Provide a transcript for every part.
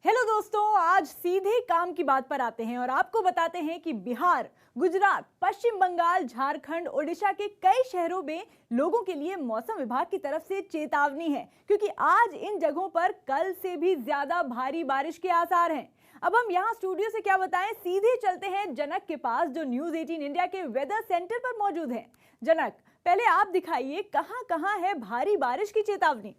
Hello दोस्तों, आज सीधे काम की बात पर आते हैं और आपको बताते हैं कि बिहार, गुजरात, पश्चिम बंगाल, झारखंड, ओडिशा के कई शहरों में लोगों के लिए मौसम विभाग की तरफ से चेतावनी है, क्योंकि आज इन जगहों पर कल से भी ज्यादा भारी बारिश के आसार हैं। अब हम यहाँ स्टूडियो से क्या बताएं, सीधे चलते हैं जनक के पास जो न्यूज 18 इंडिया के वेदर सेंटर पर मौजूद है। जनक, पहले आप दिखाइए कहां कहां है भारी बारिश की चेतावनी।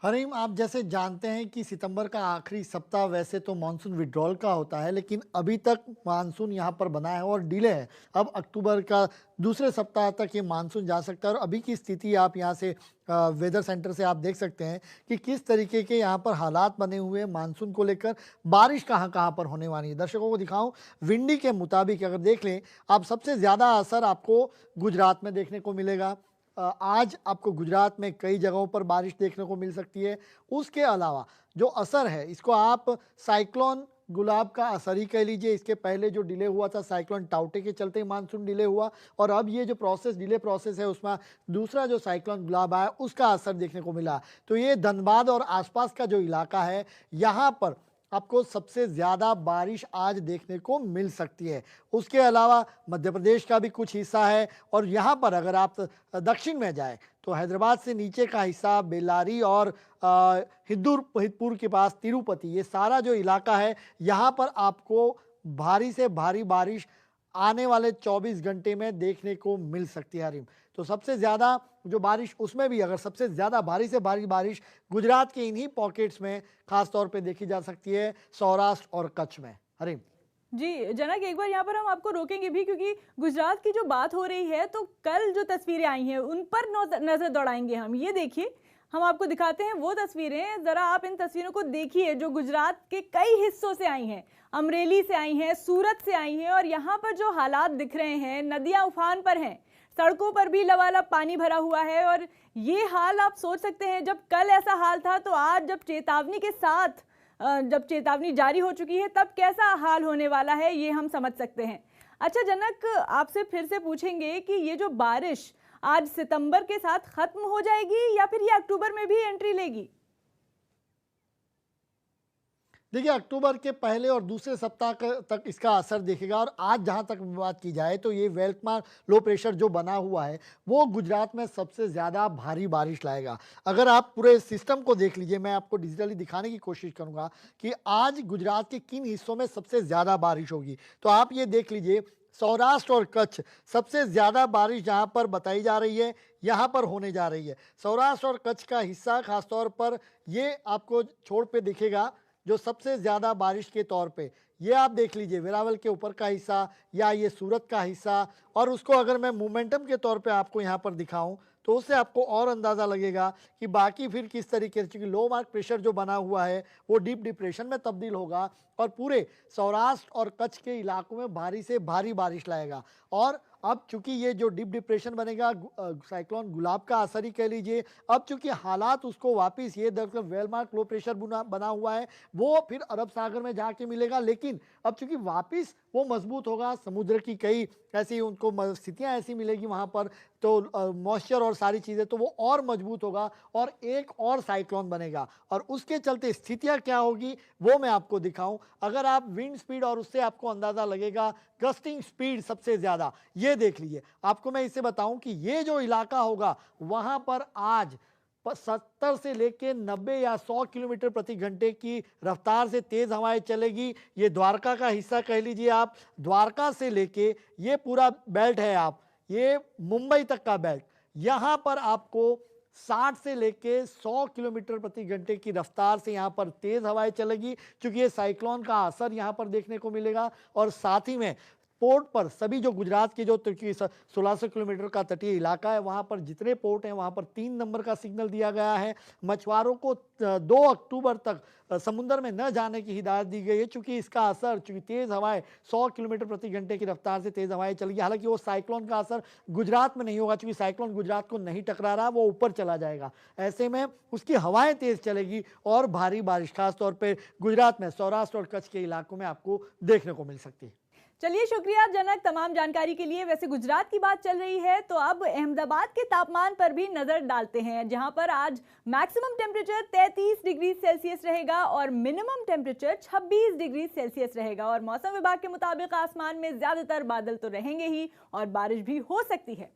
हरीम, आप जैसे जानते हैं कि सितंबर का आखिरी सप्ताह वैसे तो मानसून विड्रॉल का होता है, लेकिन अभी तक मानसून यहाँ पर बना है और डिले है। अब अक्टूबर का दूसरे सप्ताह तक ये मानसून जा सकता है और अभी की स्थिति आप यहाँ से वेदर सेंटर से आप देख सकते हैं कि किस तरीके के यहाँ पर हालात बने हुए हैं मानसून को लेकर। बारिश कहाँ कहाँ पर होने वाली है, दर्शकों को दिखाऊं। विंडी के मुताबिक अगर देख लें आप, सबसे ज़्यादा असर आपको गुजरात में देखने को मिलेगा। आज आपको गुजरात में कई जगहों पर बारिश देखने को मिल सकती है। उसके अलावा जो असर है इसको आप साइक्लोन गुलाब का असर ही कह लीजिए। इसके पहले जो डिले हुआ था साइक्लोन टाउटे के चलते मानसून डिले हुआ, और अब ये जो डिले प्रोसेस है उसमें दूसरा जो साइक्लोन गुलाब आया उसका असर देखने को मिला। तो ये धनबाद और आसपास का जो इलाका है यहाँ पर आपको सबसे ज़्यादा बारिश आज देखने को मिल सकती है। उसके अलावा मध्य प्रदेश का भी कुछ हिस्सा है, और यहाँ पर अगर आप दक्षिण में जाए तो हैदराबाद से नीचे का हिस्सा बेल्लारी और हिदूरपुर के पास तिरुपति, ये सारा जो इलाका है यहाँ पर आपको भारी से भारी बारिश आने वाले 24 घंटे में देखने को मिल सकती है हरीम। तो सबसे ज़्यादा जो बारिश, उसमें भी अगर सबसे ज़्यादा भारी से भारी बारिश गुजरात के इन्हीं पॉकेट्स में खास तौर पे देखी जा सकती है, सौराष्ट्र और कच्छ में। हरीम जी जनक, एक बार यहाँ पर हम आपको रोकेंगे भी, क्योंकि गुजरात की जो बात हो रही है तो कल जो तस्वीरें आई हैं उन पर नजर दौड़ाएंगे हम। ये देखिए, हम आपको दिखाते हैं वो तस्वीरें। जरा आप इन तस्वीरों को देखिए जो गुजरात के कई हिस्सों से आई हैं, अमरेली से आई हैं, सूरत से आई हैं, और यहाँ पर जो हालात दिख रहे हैं, नदियां उफान पर हैं, सड़कों पर भी लबालब पानी भरा हुआ है। और ये हाल आप सोच सकते हैं, जब कल ऐसा हाल था तो आज जब चेतावनी के साथ जब चेतावनी जारी हो चुकी है तब कैसा हाल होने वाला है ये हम समझ सकते हैं। अच्छा जनक, आपसे फिर से पूछेंगे कि ये जो बारिश आज सितंबर के साथ खत्म हो जाएगी या फिर ये अक्टूबर में भी एंट्री लेगी? देखिए, अक्टूबर के पहले और दूसरे सप्ताह तक इसका असर दिखेगा। और आज जहां तक बात की जाए तो ये वेल्कमार लो प्रेशर जो बना हुआ है वो गुजरात में सबसे ज़्यादा भारी बारिश लाएगा। अगर आप पूरे सिस्टम को देख लीजिए, मैं आपको डिजिटली दिखाने की कोशिश करूंगा कि आज गुजरात के किन हिस्सों में सबसे ज़्यादा बारिश होगी। तो आप ये देख लीजिए, सौराष्ट्र और कच्छ सबसे ज़्यादा बारिश जहाँ पर बताई जा रही है यहाँ पर होने जा रही है। सौराष्ट्र और कच्छ का हिस्सा खासतौर पर ये आपको छोड़ पे दिखेगा जो सबसे ज़्यादा बारिश के तौर पे। ये आप देख लीजिए वेरावल के ऊपर का हिस्सा या ये सूरत का हिस्सा, और उसको अगर मैं मोमेंटम के तौर पे आपको यहाँ पर दिखाऊं तो उससे आपको और अंदाज़ा लगेगा कि बाकी फिर किस तरीके से, क्योंकि लो मार्क प्रेशर जो बना हुआ है वो डीप डिप्रेशन में तब्दील होगा और पूरे सौराष्ट्र और कच्छ के इलाकों में भारी से भारी बारिश लाएगा। और अब चूंकि ये जो डीप डिप्रेशन बनेगा, साइक्लोन गुलाब का असर ही कह लीजिए, अब चूंकि हालात उसको वापस, ये दरअसल वेलमार्क लो प्रेशर बना हुआ है वो फिर अरब सागर में जाके मिलेगा, लेकिन अब चूंकि वापस वो मजबूत होगा, समुद्र की कई ऐसी उनको स्थितियां ऐसी मिलेगी वहाँ पर, तो मॉइस्चर और सारी चीज़ें, तो वो और मजबूत होगा और एक और साइक्लोन बनेगा। और उसके चलते स्थितियां क्या होगी वो मैं आपको दिखाऊं। अगर आप विंड स्पीड, और उससे आपको अंदाज़ा लगेगा गस्टिंग स्पीड सबसे ज़्यादा, ये देख लीजिए। आपको मैं इससे बताऊं कि ये जो इलाका होगा वहाँ पर आज 70 से लेके 90 या 100 किलोमीटर प्रति घंटे की रफ्तार से तेज हवाएं चलेगी। ये द्वारका का हिस्सा कह लीजिए आप, द्वारका से लेके ये पूरा बेल्ट है, आप ये मुंबई तक का बेल्ट, यहाँ पर आपको 60 से लेके 100 किलोमीटर प्रति घंटे की रफ्तार से यहाँ पर तेज हवाएं चलेगी, क्योंकि ये साइक्लोन का असर यहाँ पर देखने को मिलेगा। और साथ ही में पोर्ट पर सभी जो गुजरात के जो 1600 किलोमीटर का तटीय इलाका है वहाँ पर जितने पोर्ट हैं वहाँ पर 3 नंबर का सिग्नल दिया गया है। मछुआरों को 2 अक्टूबर तक समुद्र में न जाने की हिदायत दी गई है, चूंकि इसका असर, चूंकि तेज़ हवाएं 100 किलोमीटर प्रति घंटे की रफ्तार से तेज़ हवाएं चलेगी। हालांकि वो साइक्लोन का असर गुजरात में नहीं होगा, चूंकि साइक्लोन गुजरात को नहीं टकरा रहा, वो ऊपर चला जाएगा। ऐसे में उसकी हवाएं तेज़ चलेगी और भारी बारिश खासतौर पर गुजरात में, सौराष्ट्र और कच्छ के इलाकों में आपको देखने को मिल सकती है। चलिए, शुक्रिया जनक तमाम जानकारी के लिए। वैसे गुजरात की बात चल रही है तो अब अहमदाबाद के तापमान पर भी नजर डालते हैं, जहां पर आज मैक्सिमम टेम्परेचर 33 डिग्री सेल्सियस रहेगा और मिनिमम टेम्परेचर 26 डिग्री सेल्सियस रहेगा। और मौसम विभाग के मुताबिक आसमान में ज्यादातर बादल तो रहेंगे ही और बारिश भी हो सकती है।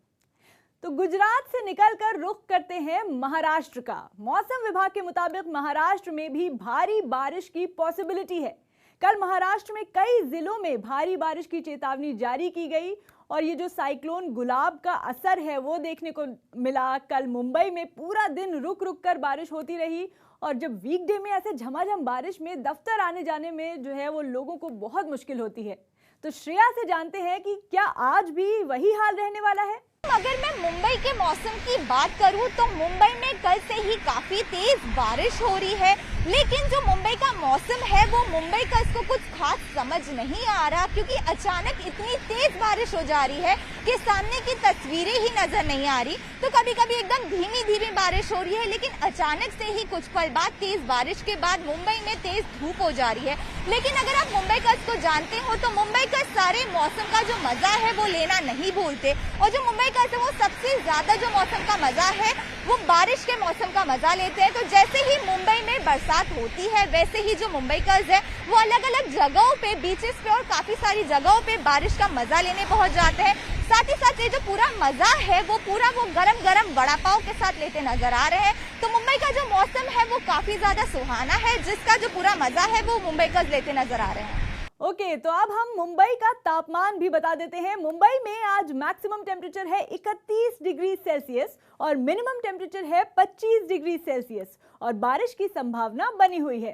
तो गुजरात से निकलकर रुख करते हैं महाराष्ट्र का। मौसम विभाग के मुताबिक महाराष्ट्र में भी भारी बारिश की पॉसिबिलिटी है। कल महाराष्ट्र में कई जिलों में भारी बारिश की चेतावनी जारी की गई और ये जो साइक्लोन गुलाब का असर है वो देखने को मिला। कल मुंबई में पूरा दिन रुक रुक कर बारिश होती रही और जब वीकडे में ऐसे झमाझम बारिश में दफ्तर आने जाने में जो है वो लोगों को बहुत मुश्किल होती है। तो श्रेया से जानते हैं कि क्या आज भी वही हाल रहने वाला है। अगर मैं मुंबई के मौसम की बात करूं तो मुंबई में कल से ही काफी तेज बारिश हो रही है, लेकिन जो मुंबई का मौसम है वो मुंबई का इसको कुछ खास समझ नहीं आ रहा, क्योंकि अचानक इतनी तेज बारिश हो जा रही है कि सामने की तस्वीरें ही नजर नहीं आ रही। तो कभी कभी एकदम धीमी धीमी बारिश हो रही है, लेकिन अचानक से ही कुछ पल बाद तेज बारिश के बाद मुंबई में तेज धूप हो जा रही है। लेकिन अगर आप मुंबई का इसको जानते हो तो मुंबई का सारे मौसम का जो मजा है वो लेना नहीं भूलते, और जो मुंबई का वो सबसे ज्यादा जो मौसम का मजा है वो बारिश के मौसम का मजा लेते हैं। तो जैसे ही मुंबई में बरसात होती है वैसे ही जो मुंबईकर्स है वो अलग अलग जगहों पे, बीचेस पे और काफी सारी जगहों पे बारिश का मजा लेने पहुंच जाते हैं। साथ ही साथ ये जो पूरा मजा है वो पूरा वो गरम गरम वड़ा पाव के साथ लेते नजर आ रहे हैं। तो मुंबई का जो मौसम है वो काफी ज्यादा सुहाना है, जिसका जो पूरा मजा है वो मुंबईकर्स लेते नजर आ रहे हैं। ओके, तो अब हम मुंबई का तापमान भी बता देते हैं। मुंबई में आज मैक्सिमम टेम्परेचर है 31 डिग्री सेल्सियस और मिनिमम टेम्परेचर है 25 डिग्री सेल्सियस और बारिश की संभावना बनी हुई है।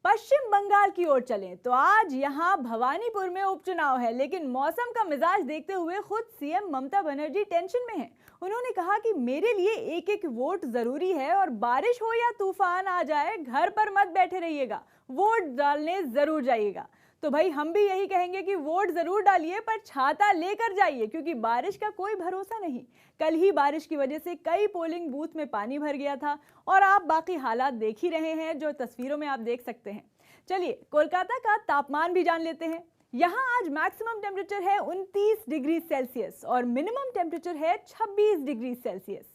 पश्चिम बंगाल की ओर चलें तो आज यहां भवानीपुर में उपचुनाव है, लेकिन मौसम का मिजाज देखते हुए खुद सीएम ममता बनर्जी टेंशन में हैं। उन्होंने कहा कि मेरे लिए एक एक वोट जरूरी है और बारिश हो या तूफान आ जाए घर पर मत बैठे रहिएगा, वोट डालने जरूर जाइएगा। तो भाई हम भी यही कहेंगे कि वोट जरूर डालिए पर छाता लेकर जाइए, क्योंकि बारिश का कोई भरोसा नहीं। कल ही बारिश की वजह से कई पोलिंग बूथ में पानी भर गया था और आप बाकी हालात देख ही रहे हैं जो तस्वीरों में आप देख सकते हैं। चलिए कोलकाता का तापमान भी जान लेते हैं। यहाँ आज मैक्सिमम टेम्परेचर है 29 डिग्री सेल्सियस और मिनिमम टेम्परेचर है 26 डिग्री सेल्सियस।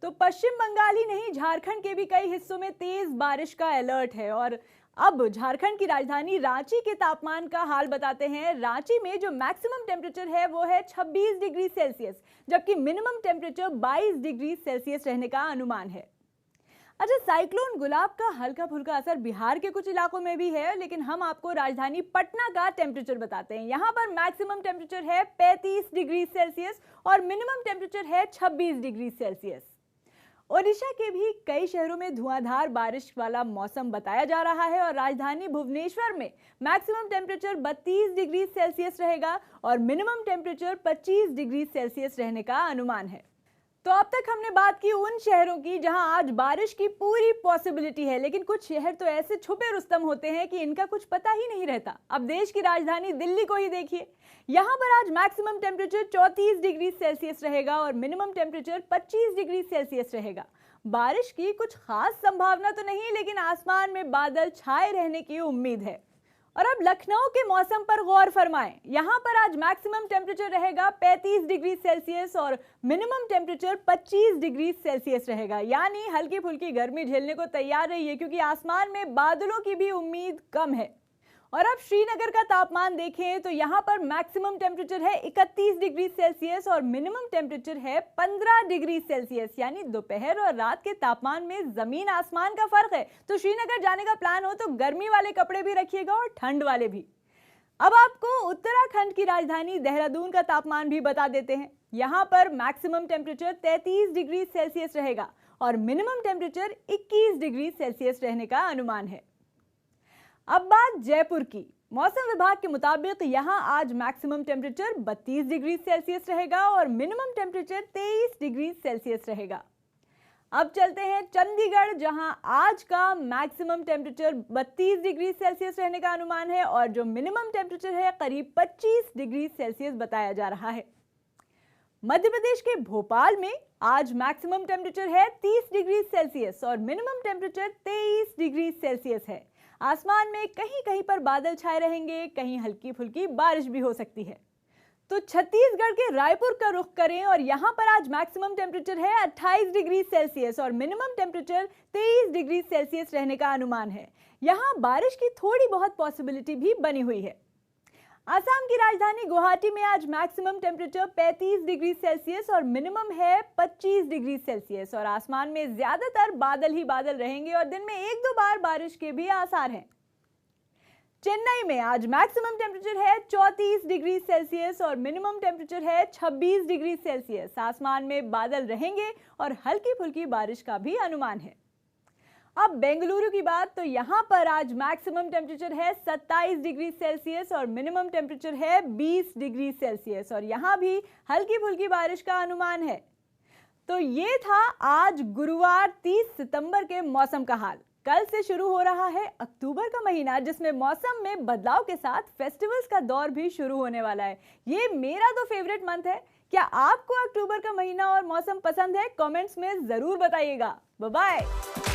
तो पश्चिम बंगाल ही नहीं, झारखंड के भी कई हिस्सों में तेज बारिश का अलर्ट है। और अब झारखंड की राजधानी रांची के तापमान का हाल बताते हैं। रांची में जो मैक्सिमम टेम्परेचर है वो है 26 डिग्री सेल्सियस, जबकि मिनिमम टेम्परेचर 22 डिग्री सेल्सियस रहने का अनुमान है। अच्छा, साइक्लोन गुलाब का हल्का फुल्का असर बिहार के कुछ इलाकों में भी है, लेकिन हम आपको राजधानी पटना का टेम्परेचर बताते हैं। यहाँ पर मैक्सिमम टेम्परेचर है 35 डिग्री सेल्सियस और मिनिमम टेम्परेचर है 26 डिग्री सेल्सियस। ओडिशा के भी कई शहरों में धुआंधार बारिश वाला मौसम बताया जा रहा है और राजधानी भुवनेश्वर में मैक्सिमम टेम्परेचर 32 डिग्री सेल्सियस रहेगा और मिनिमम टेम्परेचर 25 डिग्री सेल्सियस रहने का अनुमान है। तो अब तक हमने बात की उन शहरों की जहां आज बारिश की पूरी पॉसिबिलिटी है, लेकिन कुछ शहर तो ऐसे छुपे रुस्तम होते हैं कि इनका कुछ पता ही नहीं रहता। अब देश की राजधानी दिल्ली को ही देखिए, यहाँ पर आज मैक्सिमम टेम्परेचर 34 डिग्री सेल्सियस रहेगा और मिनिमम टेम्परेचर 25 डिग्री सेल्सियस रहेगा। बारिश की कुछ खास संभावना तो नहीं, लेकिन आसमान में बादल छाए रहने की उम्मीद है। और अब लखनऊ के मौसम पर गौर फरमाएं। यहाँ पर आज मैक्सिमम टेम्परेचर रहेगा 35 डिग्री सेल्सियस और मिनिमम टेम्परेचर 25 डिग्री सेल्सियस रहेगा। यानी हल्की फुल्की गर्मी झेलने को तैयार रहिए, क्योंकि आसमान में बादलों की भी उम्मीद कम है। और अब श्रीनगर का तापमान देखें तो यहाँ पर मैक्सिमम टेम्परेचर है 31 डिग्री सेल्सियस और मिनिमम टेम्परेचर है 15 डिग्री सेल्सियस। यानी दोपहर और रात के तापमान में जमीन आसमान का फर्क है। तो श्रीनगर जाने का प्लान हो तो गर्मी वाले कपड़े भी रखिएगा और ठंड वाले भी। अब आपको उत्तराखंड की राजधानी देहरादून का तापमान भी बता देते हैं। यहाँ पर मैक्सिमम टेम्परेचर 33 डिग्री सेल्सियस रहेगा और मिनिमम टेम्परेचर 21 डिग्री सेल्सियस रहने का अनुमान है। अब बात जयपुर की। मौसम विभाग के मुताबिक यहाँ आज मैक्सिमम टेम्परेचर 32 डिग्री सेल्सियस रहेगा और मिनिमम टेम्परेचर 23 डिग्री सेल्सियस रहेगा। अब चलते हैं चंडीगढ़, जहाँ आज का मैक्सिमम टेम्परेचर 32 डिग्री सेल्सियस रहने का अनुमान है और जो मिनिमम टेम्परेचर है करीब 25 डिग्री सेल्सियस बताया जा रहा है। मध्य प्रदेश के भोपाल में आज मैक्सिमम टेम्परेचर है 30 डिग्री सेल्सियस और मिनिमम टेम्परेचर 23 डिग्री सेल्सियस है। आसमान में कहीं कहीं पर बादल छाए रहेंगे, कहीं हल्की फुल्की बारिश भी हो सकती है। तो छत्तीसगढ़ के रायपुर का रुख करें और यहाँ पर आज मैक्सिमम टेम्परेचर है 28 डिग्री सेल्सियस और मिनिमम टेम्परेचर 23 डिग्री सेल्सियस रहने का अनुमान है। यहाँ बारिश की थोड़ी बहुत पॉसिबिलिटी भी बनी हुई है। असम की राजधानी गुवाहाटी में आज मैक्सिमम टेम्परेचर 35 डिग्री सेल्सियस और मिनिमम है 25 डिग्री सेल्सियस और आसमान में ज्यादातर बादल ही बादल रहेंगे और दिन में एक दो बार बारिश के भी आसार हैं। चेन्नई में आज मैक्सिमम टेम्परेचर है 34 डिग्री सेल्सियस और मिनिमम टेम्परेचर है 26 डिग्री सेल्सियस। आसमान में बादल रहेंगे और हल्की फुल्की बारिश का भी अनुमान है। अब बेंगलुरु की बात, तो यहाँ पर आज मैक्सिमम टेम्परेचर है 27 डिग्री सेल्सियस और मिनिमम टेम्परेचर है 20 डिग्री सेल्सियस और यहाँ भी हल्की फुल्की बारिश का अनुमान है। तो ये था आज गुरुवार 30 सितंबर के मौसम का हाल। कल से शुरू हो रहा है अक्टूबर का महीना, जिसमें मौसम में बदलाव के साथ फेस्टिवल्स का दौर भी शुरू होने वाला है। ये मेरा तो फेवरेट मंथ है। क्या आपको अक्टूबर का महीना और मौसम पसंद है? कमेंट्स में जरूर बताइएगा। Bye bye.